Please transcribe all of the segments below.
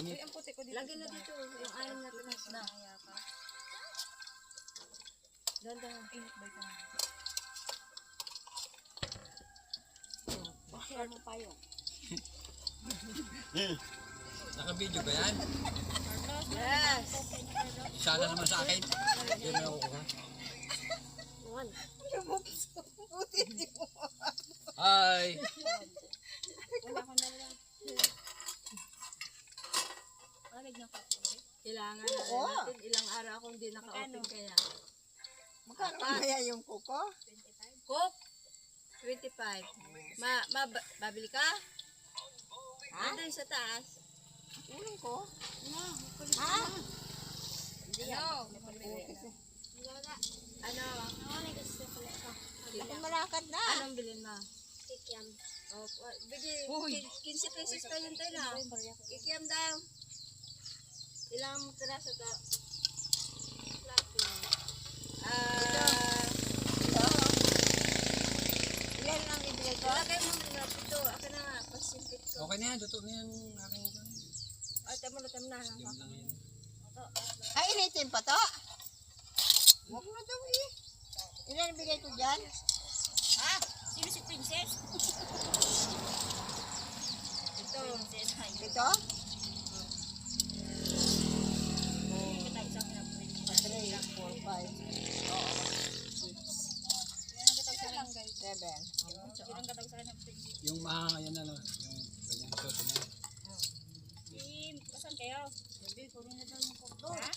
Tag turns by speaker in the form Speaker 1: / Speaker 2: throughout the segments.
Speaker 1: Uy,
Speaker 2: ang puti ko dito.
Speaker 1: lagyan na dito. Yung ayaw natin na. Ganda.
Speaker 2: Init ba ito?
Speaker 1: Kaya mo pa yun.
Speaker 3: Naka-video ba yan?
Speaker 1: Yes.
Speaker 3: Sana naman sa akin. Yan na ako ha.
Speaker 1: One.
Speaker 2: Puti di mo.
Speaker 3: Hi!
Speaker 1: Wala ko na lang.
Speaker 2: Malamig ng kape.
Speaker 1: Kailangan na natin. Ilang araw akong hindi naka-open kaya.
Speaker 2: Magkano kaya yung kuko?
Speaker 1: Coke? 25. Babili ka? Ha? Doon sa taas.
Speaker 2: Ulang ko?
Speaker 1: Ha?
Speaker 2: Hindi yan.
Speaker 1: Ano?
Speaker 2: Ako malakad na.
Speaker 1: Anong bilhin mo? Kikiam. Oh, bigay. 15 pesos tayo yung tayo na. Kikiam daw. Ilang piraso to?
Speaker 2: Ilan lang ibigay ko?
Speaker 1: Lagay mo muna ito. Ako na nga. Pasimpit ko.
Speaker 3: Okay na yan. Luto na yan. Aking
Speaker 1: Tama na.
Speaker 3: Yun lang yan.
Speaker 2: Ay, initin pa to? Huwag na daw eh. Ilan ibigay ko dyan?
Speaker 1: Ah! Sino si Princess? Ito.
Speaker 2: Ito? 7.
Speaker 3: Yung yan ano. Yung ganyang soto na yan.
Speaker 1: Saan kayo? Hindi, kunin na daw yung kokto. Ha?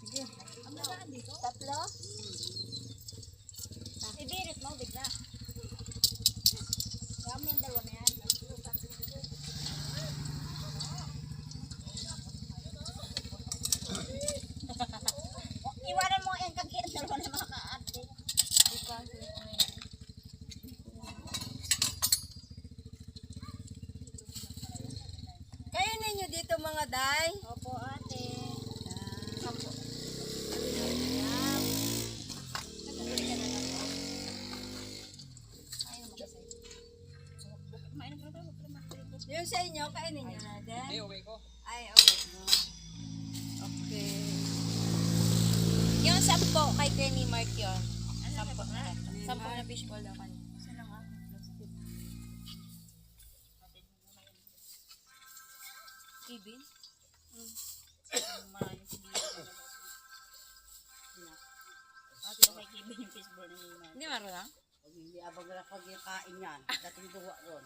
Speaker 2: Sige.
Speaker 1: Ang nagaan dito?
Speaker 2: 3?
Speaker 1: Ibirit mo, bigla. Kaya mo yung dalawa na yan. Iwanan mo yung kagyan dalawa na mga ka-ate. Kayo ninyo dito mga day? Opo ate. Yung sa inyo, kainin nyo na din?
Speaker 3: Okay, okay ko.
Speaker 1: Ay, okay. Okay.
Speaker 2: Yung 10 kay Kenny Mark yun.
Speaker 1: 10 na.
Speaker 2: 10 na fishball daw kanina.
Speaker 1: Isa lang ako. Plastic.
Speaker 2: Kibin?
Speaker 1: Maraming siguro. Ate ko kay Kibin yung fishball ni Mima.
Speaker 2: Hindi marunong?
Speaker 4: Hindi abang na pag kain yan. Dating duwa ron.